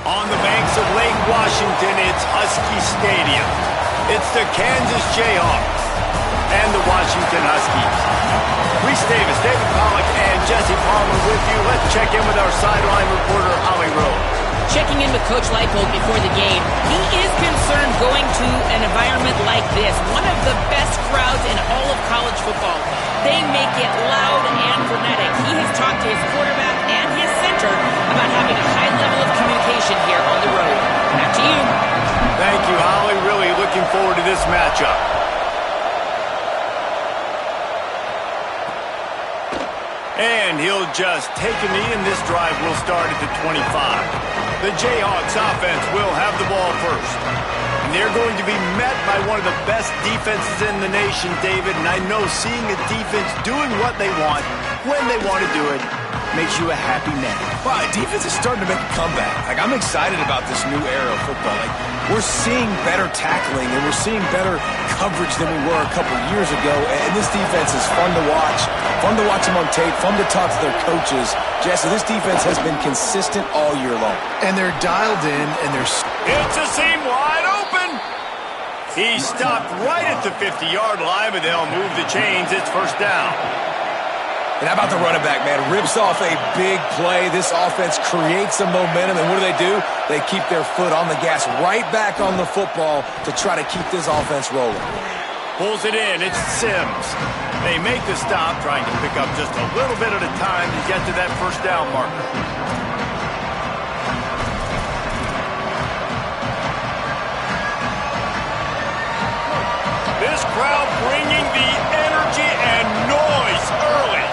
On the banks of Lake Washington, it's Husky Stadium. It's the Kansas Jayhawks and the Washington Huskies. Reese Davis, David Pollack, and Jesse Palmer with you. Let's check in with our sideline reporter, Holly Rowe. Checking in with Coach Leipold before the game, he is concerned going to an environment like this, one of the best crowds in all of college football. They make it loud and frenetic. He has talked to his quarterback and his center about having a high level of communication here on the road. Back to you. Thank you, Holly. Really looking forward to this matchup. And he'll just take a knee, and this drive will start at the 25. The Jayhawks offense will have the ball first. And they're going to be met by one of the best defenses in the nation, David. And I know seeing a defense doing what they want, when they want to do it, makes you a happy man. Wow, defense is starting to make a comeback. I'm excited about this new era of football. We're seeing better tackling, and we're seeing better coverage than we were a couple years ago. And this defense is fun to watch them on tape, fun to talk to their coaches. Jesse, this defense has been consistent all year long. And they're dialed in, and they're... It's a seam wide open. He stopped right at the 50-yard line, but they'll move the chains. It's first down. And how about the running back, man? Rips off a big play. This offense creates some momentum, and what do? They keep their foot on the gas, right back on the football to try to keep this offense rolling. Pulls it in. It's Sims. They make the stop, trying to pick up just a little bit at a time to get to that first down marker. This crowd bringing the energy and noise early.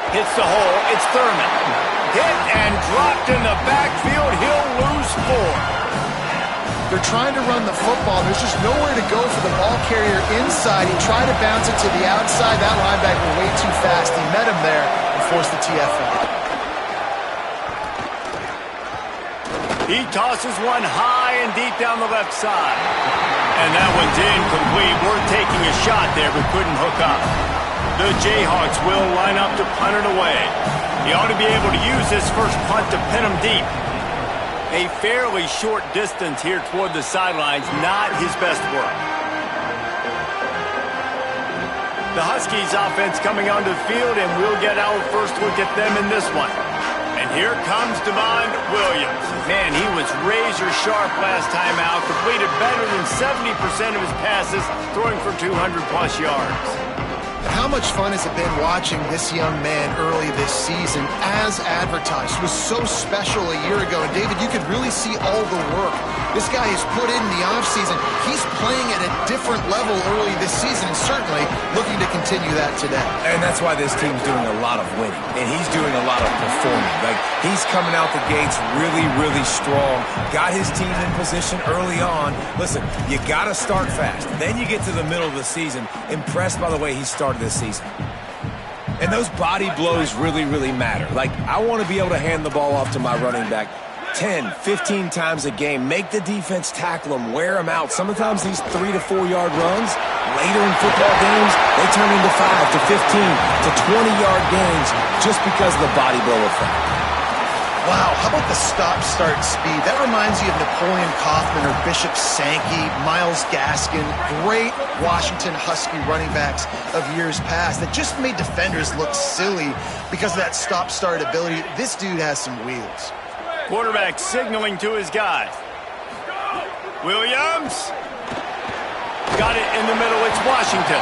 Hits the hole. It's Thurman. Hit and dropped in the backfield. He'll lose 4. They're trying to run the football. There's just nowhere to go for the ball carrier inside. He tried to bounce it to the outside. That linebacker way too fast. He met him there and forced the TFL. He tosses one high and deep down the left side. And that one's incomplete. We're taking a shot there, but couldn't hook up. The Jayhawks will line up to punt it away. He ought to be able to use this first punt to pin him deep. A fairly short distance here toward the sidelines, not his best work. The Huskies offense coming onto the field, and we'll get our first look at them in this one. And here comes Devon Williams. Man, he was razor sharp last time out, completed better than 70% of his passes, throwing for 200-plus yards. How much fun has it been watching this young man early this season as advertised? It was so special a year ago. And, David, you could really see all the work this guy has put in the offseason. He's playing at a different level early this season and certainly looking to continue that today. And that's why this team's doing a lot of winning. And he's doing a lot of performing. He's coming out the gates really, really strong. Got his team in position early on. Listen, you got to start fast. Then you get to the middle of the season. Impressed by the way he started this season. And those body blows really, really matter. I want to be able to hand the ball off to my running back 10, 15 times a game. Make the defense tackle him, wear him out. Sometimes these 3 to 4 yard runs, later in football games, they turn into 5 to 15 to 20-yard gains just because of the body blow effect. Wow, how about the stop-start speed? That reminds you of Napoleon Kaufman or Bishop Sankey, Myles Gaskin, great Washington Husky running backs of years past that just made defenders look silly because of that stop-start ability. This dude has some wheels. Quarterback signaling to his guys. Williams. Got it in the middle. It's Washington.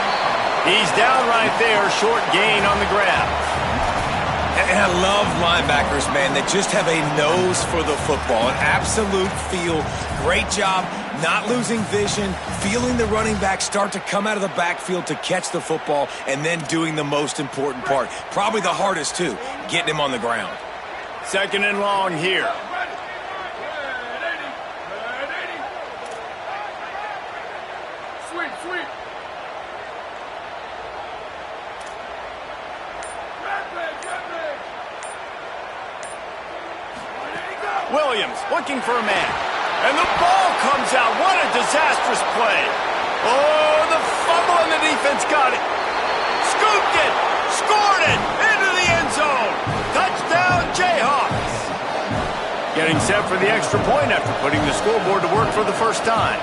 He's down right there. Short gain on the grab. And I love linebackers, man, that just have a nose for the football, an absolute feel. Great job not losing vision, feeling the running back start to come out of the backfield to catch the football, and then doing the most important part. Probably the hardest, too, getting him on the ground. Second and long here. Williams looking for a man. And the ball comes out. What a disastrous play. Oh, the fumble getting set for the extra point after putting the scoreboard to work for the first time.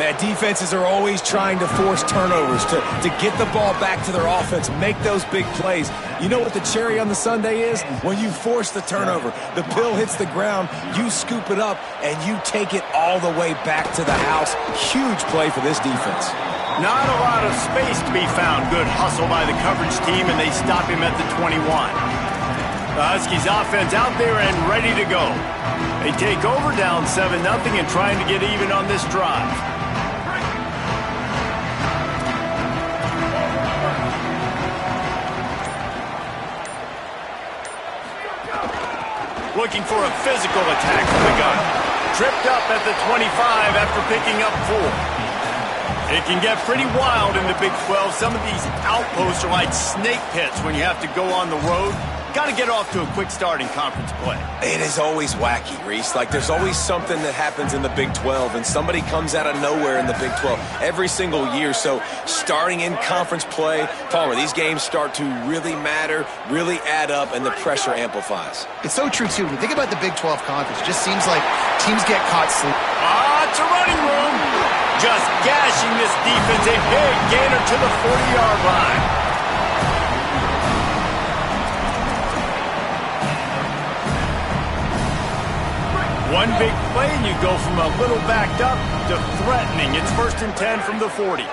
Man, defenses are always trying to force turnovers to get the ball back to their offense, make those big plays. You know what the cherry on the sundae is? When you force the turnover, the pill hits the ground, you scoop it up, and you take it all the way back to the house. Huge play for this defense. Not a lot of space to be found. Good hustle by the coverage team, and they stop him at the 21. The Huskies offense out there and ready to go. They take over down 7-0 and trying to get even on this drive. Looking for a physical attack from the gun. Tripped up at the 25 after picking up 4. It can get pretty wild in the Big 12. Some of these outposts are like snake pits when you have to go on the road. Got to get off to a quick start in conference play. It is always wacky, Reese. Like, there's always something that happens in the Big 12, and somebody comes out of nowhere in the Big 12 every single year. So starting in conference play, Palmer, these games start to really matter, really add up, and the pressure amplifies. It's so true, too. When you think about the Big 12 conference, it just seems like teams get caught sleeping. It's a running room. Just gashing this defense. A big gainer to the 40-yard line. One big play, and you go from a little backed up to threatening. It's 1st and 10 from the 40.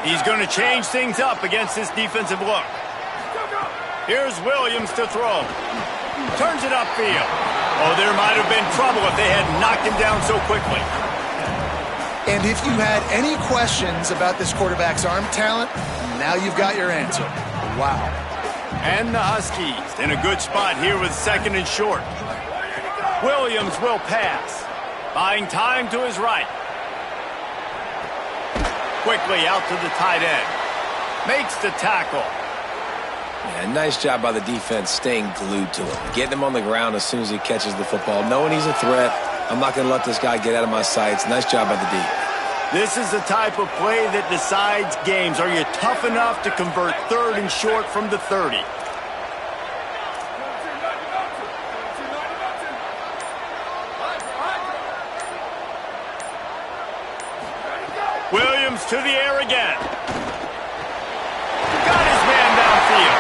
He's going to change things up against this defensive look. Here's Williams to throw. Turns it upfield. Oh, there might have been trouble if they had knocked him down so quickly. And if you had any questions about this quarterback's arm talent, now you've got your answer. Wow. And the Huskies in a good spot here with 2nd and short. Williams will pass. Buying time to his right. Quickly out to the tight end. Makes the tackle. Yeah, nice job by the defense staying glued to him. Getting him on the ground as soon as he catches the football. Knowing he's a threat, I'm not going to let this guy get out of my sights. Nice job by the D. This is the type of play that decides games. Are you tough enough to convert 3rd and short from the 30? Williams to the air again. Got his man downfield.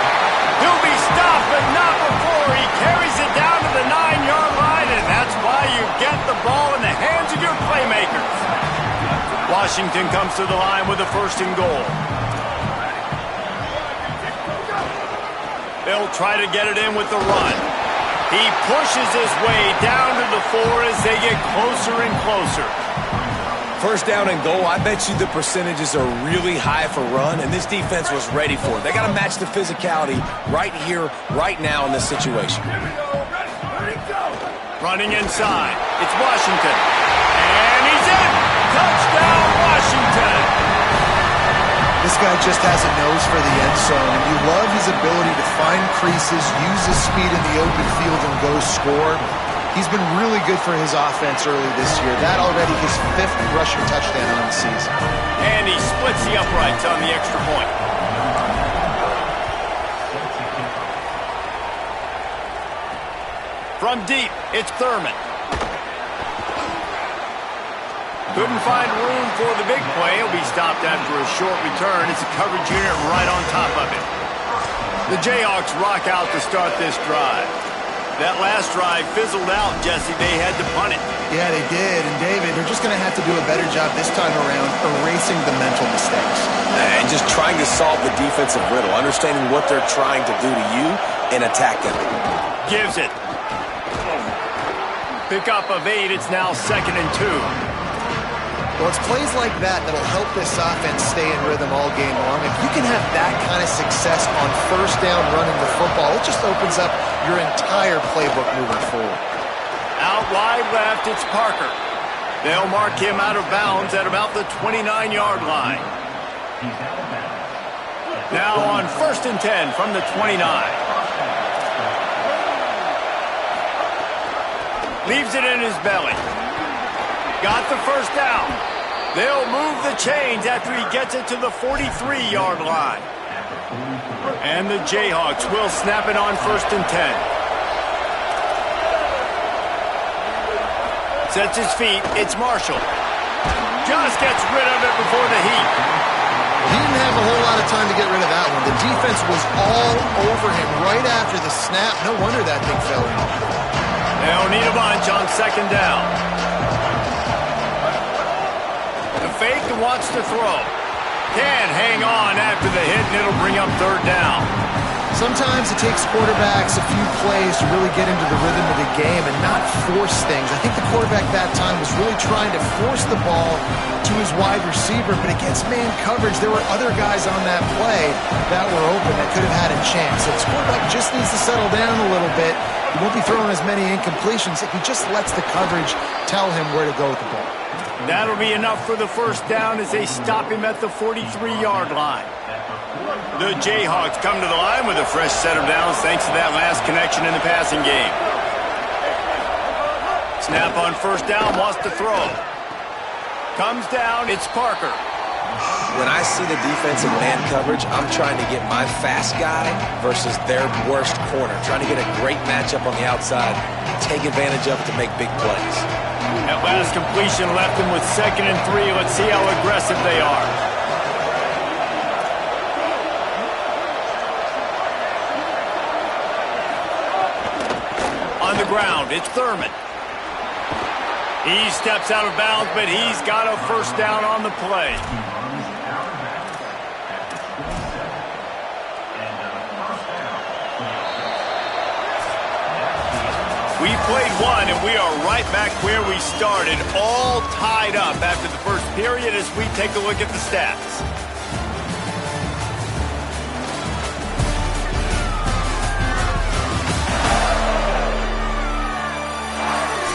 He'll be stopped, but not before he carries it down to the 9-yard line, and that's why you get the ball in the hands of your playmakers. Washington comes to the line with a 1st and goal. They'll try to get it in with the run. He pushes his way down to the 4 as they get closer and closer. 1st down and goal, I bet you the percentages are really high for run, and this defense was ready for it. They got to match the physicality right here, right now in this situation. Running inside. It's Washington. And he's in! Touchdown, Washington! This guy just has a nose for the end zone, and you love his ability to find creases, use his speed in the open field, and go score. He's been really good for his offense early this year. That already his 5th rushing touchdown on the season. And he splits the uprights on the extra point. From deep, it's Thurman. Couldn't find room for the big play. He'll be stopped after a short return. It's a coverage unit right on top of it. The Jayhawks rock out to start this drive. That last drive fizzled out, Jesse. They had to punt it. Yeah, they did. And, David, they're just going to have to do a better job this time around erasing the mental mistakes. And just trying to solve the defensive riddle, understanding what they're trying to do to you and attack them. Gives it. Pick up of 8. It's now 2nd and 2. Well, it's plays like that that'll help this offense stay in rhythm all game long. If you can have that kind of success on 1st down running the football, it just opens up your entire playbook moving forward. Out wide left, it's Parker. They'll mark him out of bounds at about the 29-yard line. Now on 1st and 10 from the 29. Leaves it in his belly. Got the 1st down. They'll move the chains after he gets it to the 43-yard line. And the Jayhawks will snap it on 1st and 10. Sets his feet. It's Marshall. Just gets rid of it before the heat. He didn't have a whole lot of time to get rid of that one. The defense was all over him right after the snap. No wonder that thing fell in. They'll need a bunch on 2nd down. The fake and wants to throw. Can't hang on after the hit, and it'll bring up 3rd down. Sometimes it takes quarterbacks a few plays to really get into the rhythm of the game and not force things. I think the quarterback that time was really trying to force the ball to his wide receiver, but against man coverage, there were other guys on that play that were open that could have had a chance. So this quarterback just needs to settle down a little bit. He won't be throwing as many incompletions if he just lets the coverage tell him where to go with the ball. That'll be enough for the 1st down as they stop him at the 43-yard line. The Jayhawks come to the line with a fresh set of downs thanks to that last connection in the passing game. Snap on 1st down, wants to throw. Comes down, it's Parker. When I see the defensive man coverage, I'm trying to get my fast guy versus their worst corner. Trying to get a great matchup on the outside, take advantage of it to make big plays. That last completion left them with 2nd and 3. Let's see how aggressive they are. On the ground, it's Thurman. He steps out of bounds, but he's got a 1st down on the play. We played one, and we are right back where we started, all tied up after the 1st period as we take a look at the stats.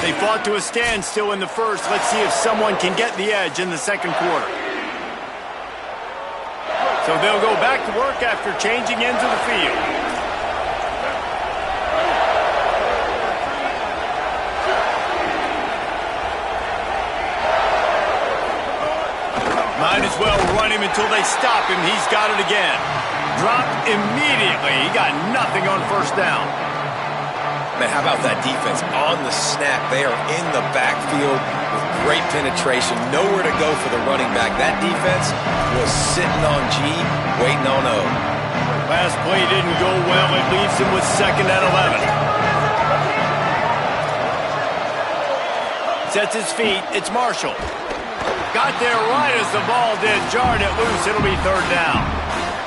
They fought to a standstill in the 1st. Let's see if someone can get the edge in the 2nd quarter. So they'll go back to work after changing into the field. Might as well run him until they stop him. He's got it again. Dropped immediately. He got nothing on 1st down. Man, how about that defense on the snap? They are in the backfield with great penetration. Nowhere to go for the running back. That defense was sitting on G, waiting on O. Last play didn't go well. It leaves him with 2nd and 11. Sets his feet. It's Marshall. Got there right as the ball did. Jarred it loose. It'll be 3rd down.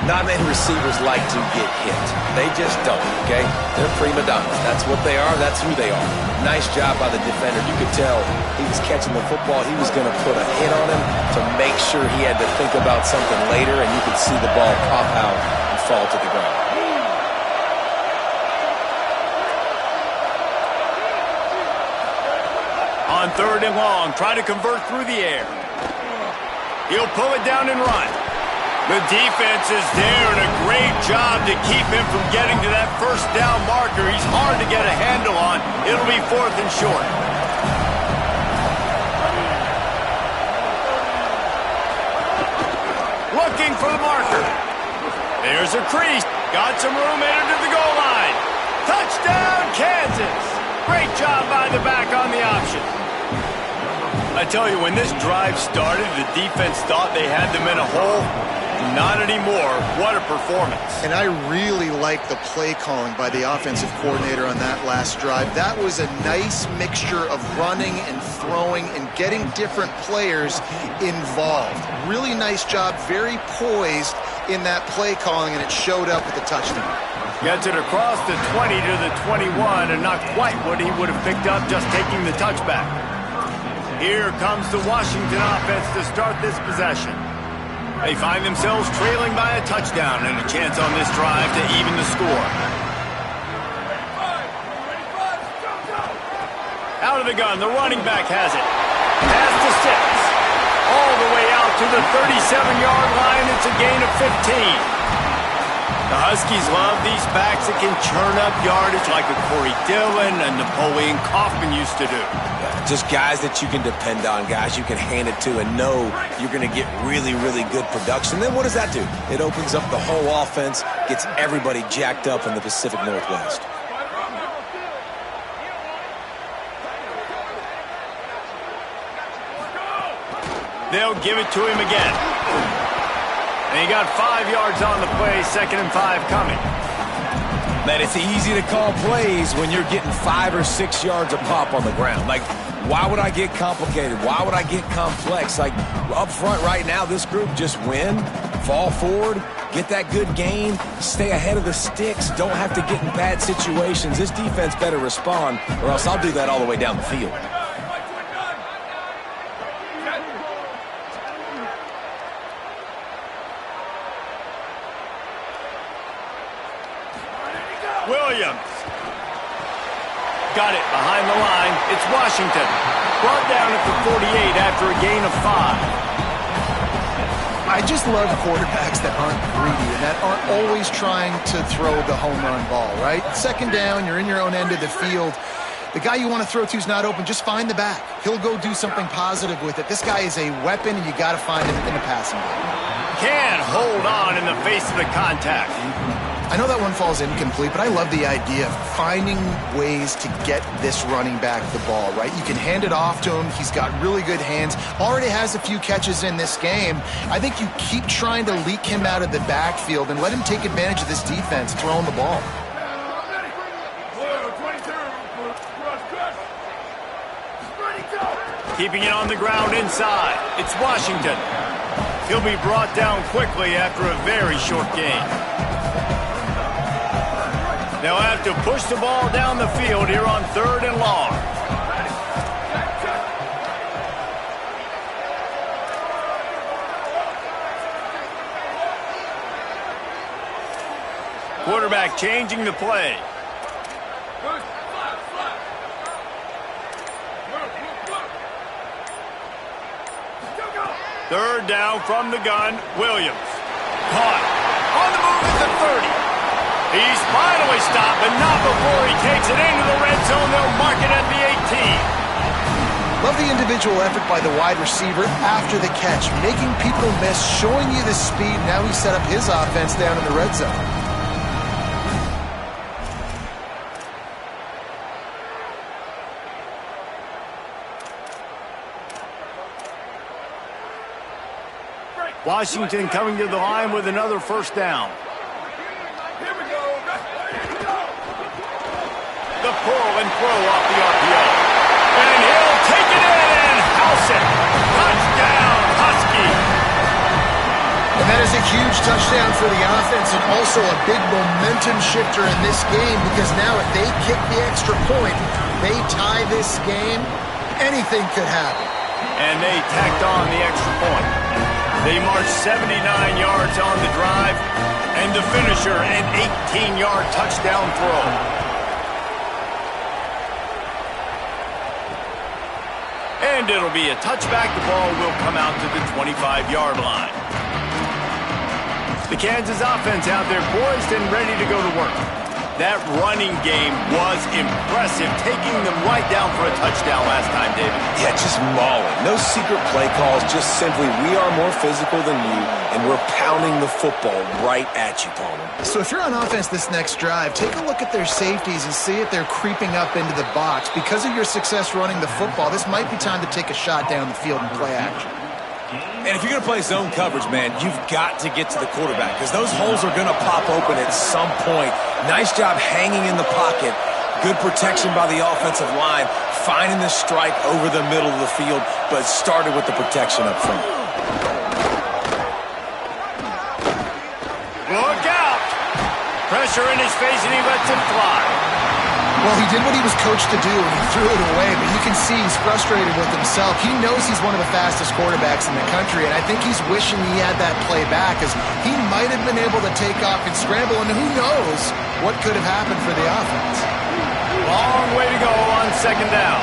Not many receivers like to get hit. They just don't, okay? They're prima donnas. That's what they are. That's who they are. Nice job by the defender. You could tell he was catching the football. He was going to put a hit on him to make sure he had to think about something later, and you could see the ball pop out and fall to the ground. On 3rd and long, try to convert through the air. He'll pull it down and run. The defense is there, and a great job to keep him from getting to that 1st down marker. He's hard to get a handle on. It'll be 4th and short. Looking for the marker. There's a crease. Got some room, entered to the goal line. Touchdown, Kansas. Great job by the back on the option. I tell you, when this drive started, the defense thought they had them in a hole. Not anymore. What a performance. And I really like the play calling by the offensive coordinator on that last drive. That was a nice mixture of running and throwing and getting different players involved. Really nice job, very poised in that play calling, and it showed up with the touchdown. Gets it across the 20 to the 21, and not quite what he would have picked up just taking the touchback. Here comes the Washington offense to start this possession. They find themselves trailing by a touchdown and a chance on this drive to even the score. Out of the gun, the running back has it. Pass to 6. All the way out to the 37-yard line. It's a gain of 15. The Huskies love these backs that can churn up yardage like a Corey Dillon and Napoleon Kaufman used to do. Just guys that you can depend on, guys you can hand it to and know you're going to get really, really good production. Then what does that do? It opens up the whole offense, gets everybody jacked up in the Pacific Northwest. They'll give it to him again. And he got 5 yards on the play, 2nd and 5 coming. Man, it's easy to call plays when you're getting 5 or 6 yards a pop on the ground. Like, why would I get complicated? Why would I get complex? Like, up front right now, this group just win, fall forward, get that good gain, stay ahead of the sticks, don't have to get in bad situations. This defense better respond, or else I'll do that all the way down the field. Williams. Got it behind the line. It's Washington. Brought down at the 48 after a gain of 5. I just love quarterbacks that aren't greedy and that aren't always trying to throw the home run ball, right? 2nd down, you're in your own end of the field. The guy you want to throw to is not open. Just find the back. He'll go do something positive with it. This guy is a weapon, and you got to find him in the passing game. Can't hold on in the face of the contact. I know that one falls incomplete, but I love the idea of finding ways to get this running back the ball, right? You can hand it off to him. He's got really good hands. Already has a few catches in this game. I think you keep trying to leak him out of the backfield and let him take advantage of this defense throwing the ball. Keeping it on the ground inside. It's Washington. He'll be brought down quickly after a very short gain. They'll have to push the ball down the field here on 3rd and long. Quarterback changing the play. Third down from the gun, Williams. Caught. On the move at the 30. He's finally stopped, but not before he takes it into the red zone. They'll mark it at the 18. Love the individual effort by the wide receiver after the catch, making people miss, showing you the speed. Now he set up his offense down in the red zone. Washington coming to the line with another 1st down. The pull and throw off the RPO. And he'll take it in and house it. Touchdown, Husky. And that is a huge touchdown for the offense and also a big momentum shifter in this game because now if they kick the extra point, they tie this game, anything could happen. And they tacked on the extra point. They marched 79 yards on the drive, and the finisher, an 18-yard touchdown throw. And it'll be a touchback. The ball will come out to the 25-yard line. The Kansas offense out there poised and ready to go to work. That running game was impressive, taking them right down for a touchdown last time, David. Yeah, just mauling. No secret play calls, just simply we are more physical than you, and we're pounding the football right at you, Palmer. So if you're on offense this next drive, take a look at their safeties and see if they're creeping up into the box. Because of your success running the football, this might be time to take a shot down the field and play action. And if you're going to play zone coverage, man, you've got to get to the quarterback because those holes are going to pop open at some point. Nice job hanging in the pocket. Good protection by the offensive line, finding the strike over the middle of the field, but started with the protection up front. Look out! Pressure in his face, and he lets it fly. Well, he did what he was coached to do, and he threw it away, but you can see he's frustrated with himself. He knows he's one of the fastest quarterbacks in the country, and I think he's wishing he had that play back, because he might have been able to take off and scramble, and who knows what could have happened for the offense. Long way to go on 2nd down.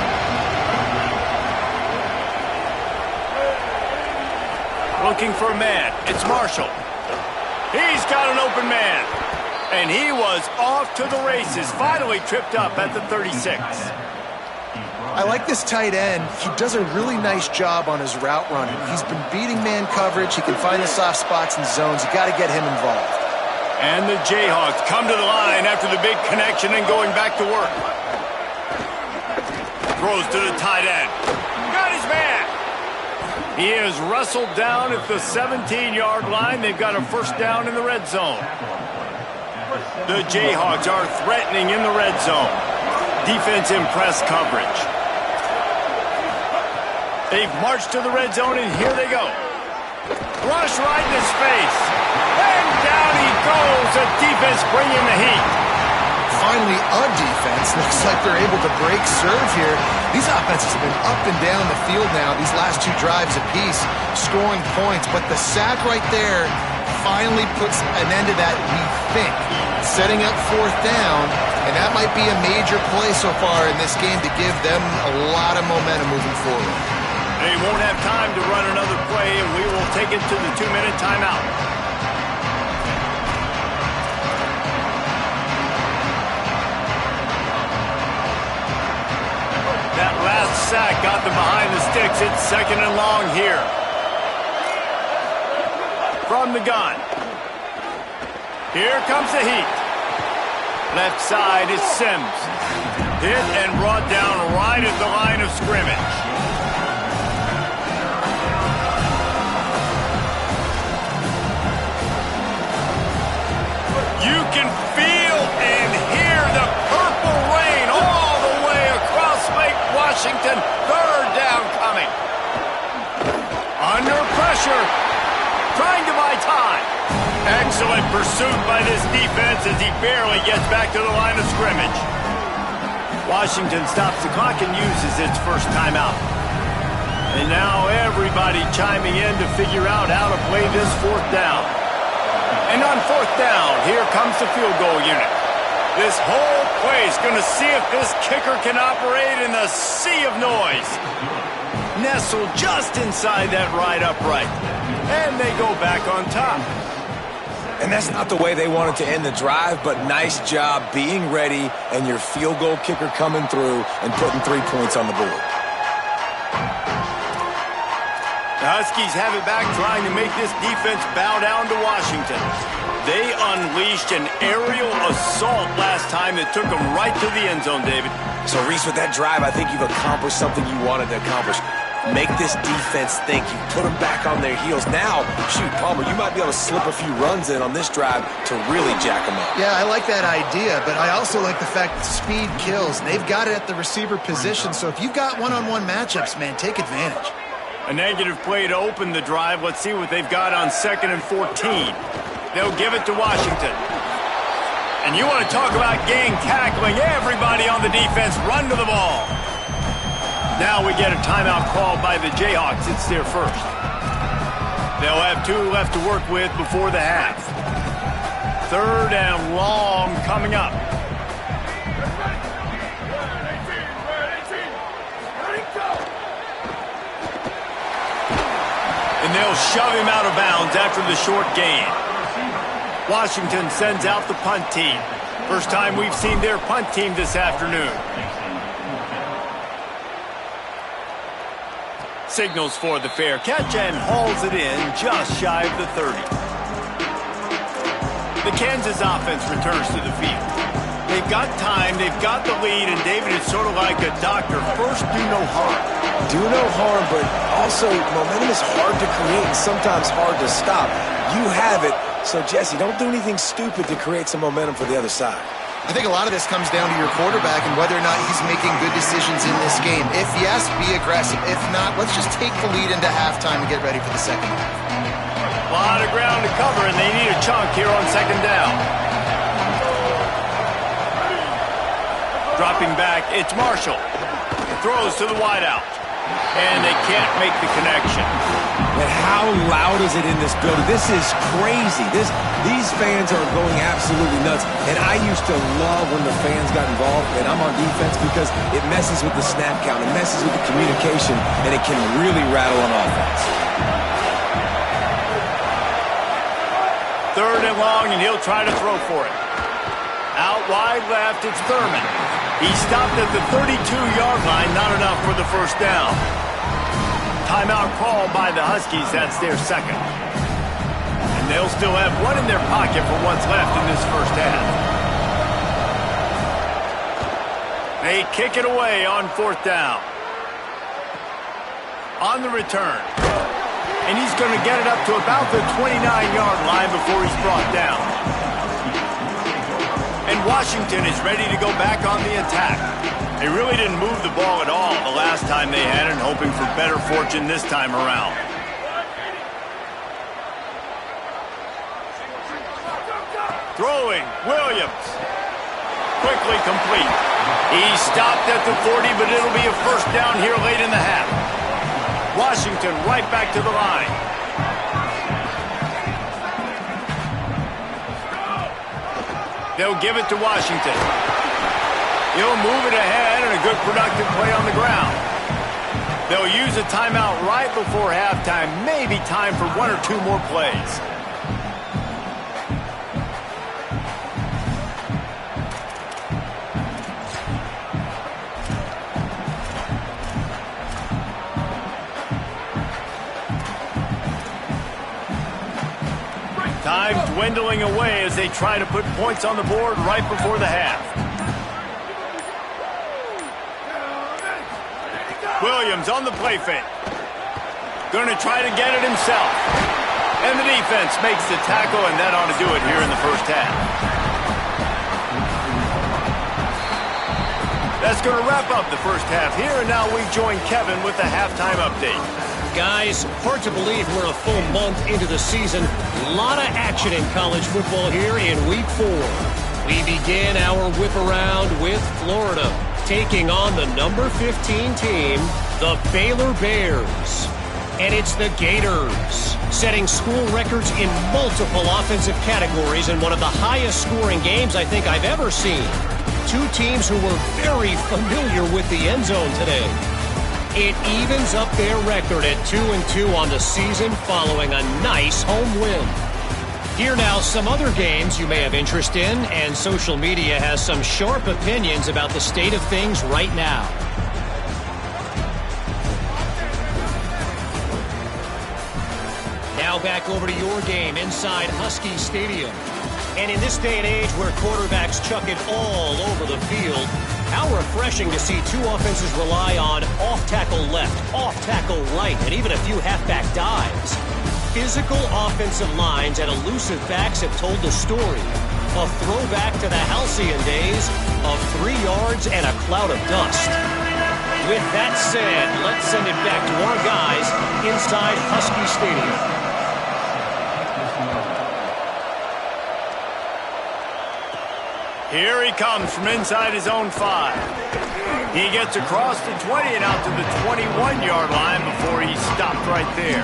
Looking for a man. It's Marshall. He's got an open man. And he was off to the races, finally tripped up at the 36. I like this tight end. He does a really nice job on his route running. He's been beating man coverage. He can find the soft spots and zones. You got to get him involved. And the Jayhawks come to the line after the big connection and going back to work. Throws to the tight end. Got his man. He is wrestled down at the 17-yard line. They've got a first down in the red zone. The Jayhawks are threatening in the red zone. Defense in press coverage. They've marched to the red zone, and here they go. Rush right in his face. And down he goes. The defense bringing the heat. Finally, a defense. Looks like they're able to break serve here. These offenses have been up and down the field now, these last two drives apiece, scoring points. But the sack right there finally puts an end to that, we think. Setting up fourth down, and that might be a major play so far in this game to give them a lot of momentum moving forward. They won't have time to run another play, and we will take it to the 2-minute timeout. That last sack got them behind the sticks. It's second and long here. From the gun. Here comes the heat. Left side is Sims. Hit and brought down right at the line of scrimmage. You can feel and hear the purple rain all the way across Lake Washington. Third down coming. Under pressure. Trying to buy time. Excellent pursuit by this defense as he barely gets back to the line of scrimmage. Washington stops the clock and uses its first timeout. And now everybody chiming in to figure out how to play this fourth down. And on fourth down, here comes the field goal unit. This whole play is going to see if this kicker can operate in the sea of noise. Nestled just inside that right upright. And they go back on top. And that's not the way they wanted to end the drive, but nice job being ready and your field goal kicker coming through and putting 3 points on the board. The Huskies have it back, trying to make this defense bow down to Washington. They unleashed an aerial assault last time that took them right to the end zone, David. So, Reese, with that drive, I think you've accomplished something you wanted to accomplish. Make this defense think. You put them back on their heels. Now, shoot, Palmer, you might be able to slip a few runs in on this drive to really jack them up. Yeah, I like that idea, but I also like the fact that speed kills. And they've got it at the receiver position, so if you've got one-on-one matchups, man, take advantage. A negative play to open the drive. Let's see what they've got on 2nd and 14. They'll give it to Washington. And you want to talk about gang tackling. Everybody on the defense run to the ball. Now we get a timeout called by the Jayhawks. It's their first. They'll have 2 left to work with before the half. 3rd and long coming up. And they'll shove him out of bounds after the short gain. Washington sends out the punt team. First time we've seen their punt team this afternoon. Signals for the fair catch and hauls it in just shy of the 30. The Kansas offense returns to the field. They've got time, they've got the lead, and David is sort of like a doctor. First, do no harm. Do no harm, but also momentum is hard to create and sometimes hard to stop. You have it, so Jesse, don't do anything stupid to create some momentum for the other side. I think a lot of this comes down to your quarterback and whether or not he's making good decisions in this game. If yes, be aggressive. If not, let's just take the lead into halftime and get ready for the second half. A lot of ground to cover, and they need a chunk here on 2nd down. Dropping back, it's Marshall. Throws to the wideout. And they can't make the connection. And how loud is it in this building? This is crazy. These fans are going absolutely nuts. And I used to love when the fans got involved, and I'm on defense because it messes with the snap count, it messes with the communication, and it can really rattle an offense. 3rd and long, and he'll try to throw for it. Out wide left, it's Thurman. He stopped at the 32-yard line, not enough for the first down. Timeout called by the Huskies. That's their second. And they'll still have one in their pocket for what's left in this first half. They kick it away on fourth down. On the return. And he's going to get it up to about the 29-yard line before he's brought down. And Washington is ready to go back on the attack. They really didn't move the ball at all the last time they had it, hoping for better fortune this time around. Throwing, Williams. Quickly complete. He stopped at the 40, but it'll be a first down here late in the half. Washington right back to the line. They'll give it to Washington. He'll move it ahead and a good productive play on the ground. They'll use a timeout right before halftime. Maybe time for one or two more plays. Time dwindling away as they try to put points on the board right before the half. Williams on the play fake. Going to try to get it himself. And the defense makes the tackle, and that ought to do it here in the first half. That's going to wrap up the first half here, and now we join Kevin with the halftime update. Guys, hard to believe we're a full month into the season. A lot of action in college football here in Week 4. We begin our whip around with Florida, taking on the number 15 team, the Baylor Bears. And it's the Gators, setting school records in multiple offensive categories in one of the highest scoring games I think I've ever seen. Two teams who were very familiar with the end zone today. It evens up their record at 2-2 on the season following a nice home win. Here now, some other games you may have interest in, and social media has some sharp opinions about the state of things right now. Now back over to your game inside Husky Stadium. And in this day and age where quarterbacks chuck it all over the field, how refreshing to see two offenses rely on off-tackle left, off-tackle right, and even a few halfback dives. Physical offensive lines and elusive backs have told the story. A throwback to the halcyon days of 3 yards and a cloud of dust. With that said, let's send it back to our guys inside Husky Stadium. Here he comes from inside his own 5. He gets across the 20 and out to the 21-yard line before he's stopped right there.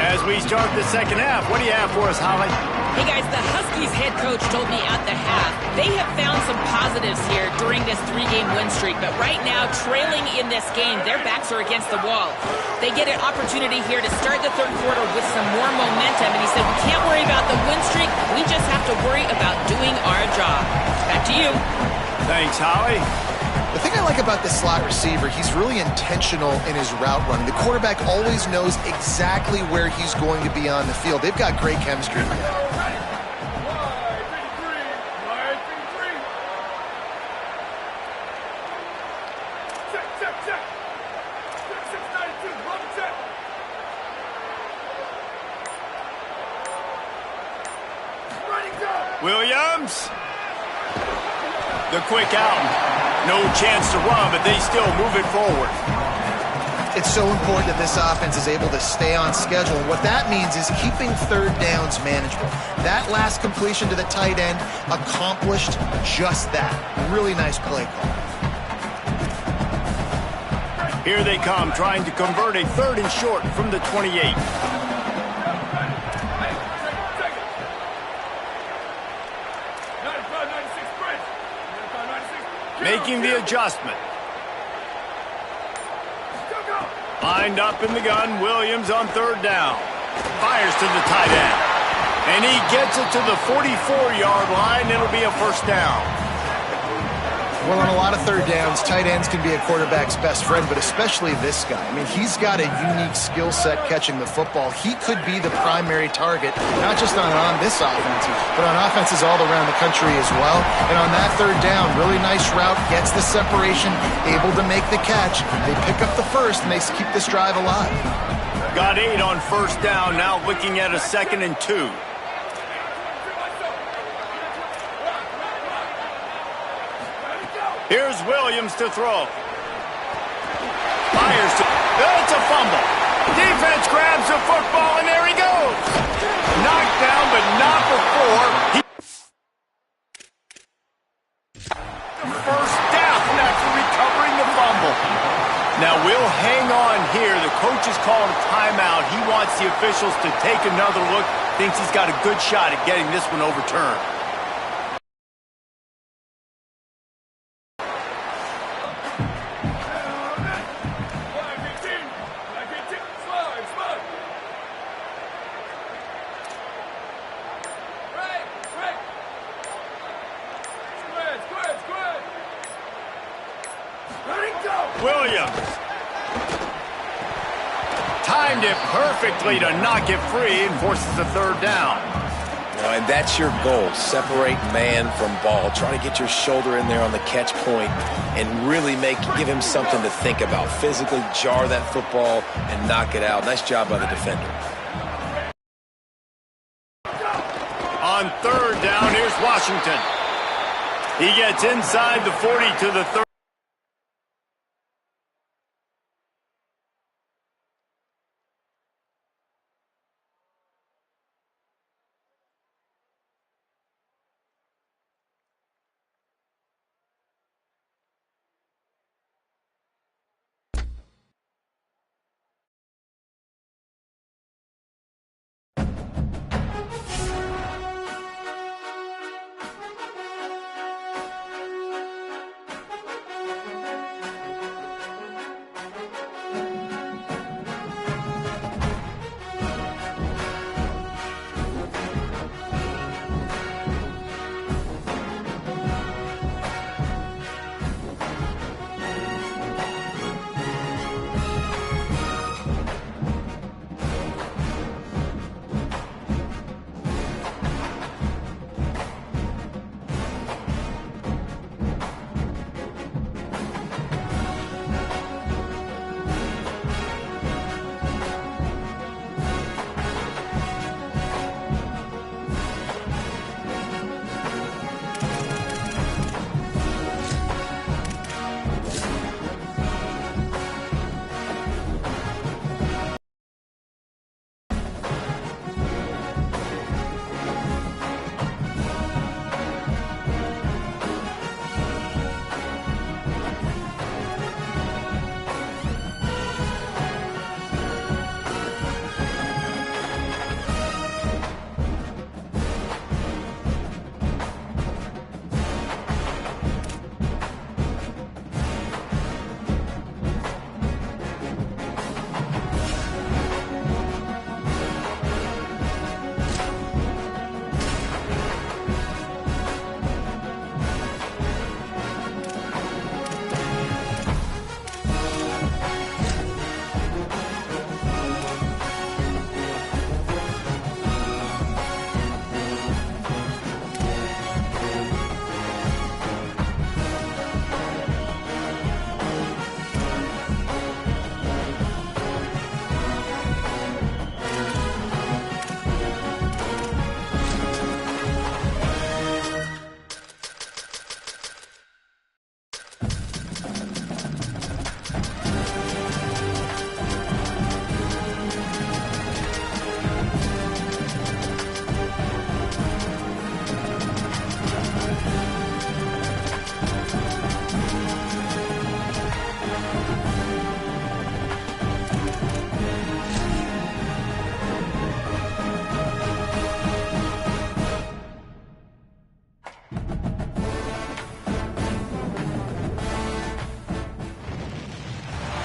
As we start the second half, what do you have for us, Holly? Hey guys, the Huskies head coach told me at the half they have found some positives here during this 3-game win streak, but right now, trailing in this game, their backs are against the wall. They get an opportunity here to start the third quarter with some more momentum, and he said, we can't worry about the win streak, we just have to worry about doing our job. Back to you. Thanks, Holly. The thing I like about this slot receiver, he's really intentional in his route running. The quarterback always knows exactly where he's going to be on the field. They've got great chemistry together. Williams. The quick out. No chance to run, but they still move it forward. It's so important that this offense is able to stay on schedule. And what that means is keeping third downs manageable. That last completion to the tight end accomplished just that. Really nice play call. Here they come, trying to convert a 3rd and short from the 28. Making the adjustment. Lined up in the gun, Williams on 3rd down. Fires to the tight end. And he gets it to the 44-yard line. It'll be a first down. Well, on a lot of third downs, tight ends can be a quarterback's best friend, but especially this guy. I mean, he's got a unique skill set catching the football. He could be the primary target, not just on this offense, but on offenses all around the country as well. And on that third down, really nice route, gets the separation, able to make the catch. They pick up the first, and they keep this drive alive. Got 8 on first down, now looking at a 2nd and 2. Here's Williams to throw. Fires to... It's a fumble. Defense grabs the football, and there he goes. Knocked down, but not before. First down after recovering the fumble. Now we'll hang on here. The coach is calling a timeout. He wants the officials to take another look. Thinks he's got a good shot at getting this one overturned. Williams timed it perfectly to knock it free and forces a third down. And that's your goal. Separate man from ball. Try to get your shoulder in there on the catch point and really give him something to think about. Physically jar that football and knock it out. Nice job by the defender. On third down, here's Washington. He gets inside the 40 to the 30.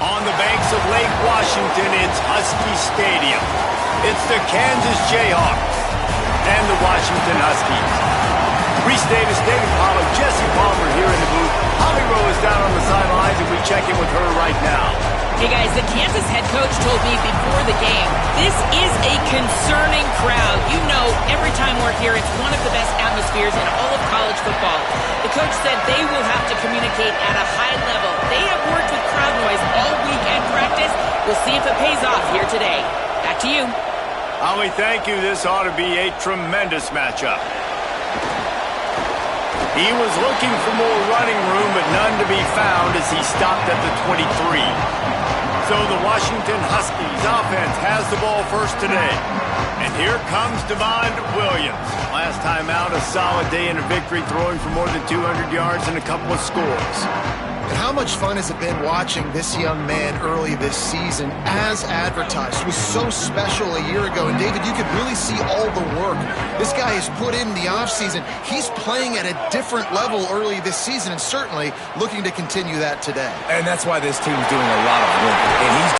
On the banks of Lake Washington, it's Husky Stadium. It's the Kansas Jayhawks. and the Washington Huskies. Reese Davis, David Pollack, Jesse Palmer here in the booth. Holly Rowe is down on the sidelines, and we check in with her right now. Hey guys, the Kansas head coach told me before the game, this is a concerning crowd. You know, every time we're here, it's one of the best atmospheres in all of college football. The coach said they will have to communicate at a high level. They have worked with crowd noise all week at practice. We'll see if it pays off here today. Back to you. Holly, thank you. This ought to be a tremendous matchup. He was looking for more running room, but none to be found as he stopped at the 23. So the Washington Huskies offense has the ball first today. And here comes Devon Williams. Last time out, a solid day in a victory, throwing for more than 200 yards and a couple of scores. And how much fun has it been watching this young man early this season as advertised? It was so special a year ago. And David, you could really see all the work this guy has put in the offseason. He's playing at a different level early this season and certainly looking to continue that today. And that's why this team's doing a lot of winning. And he's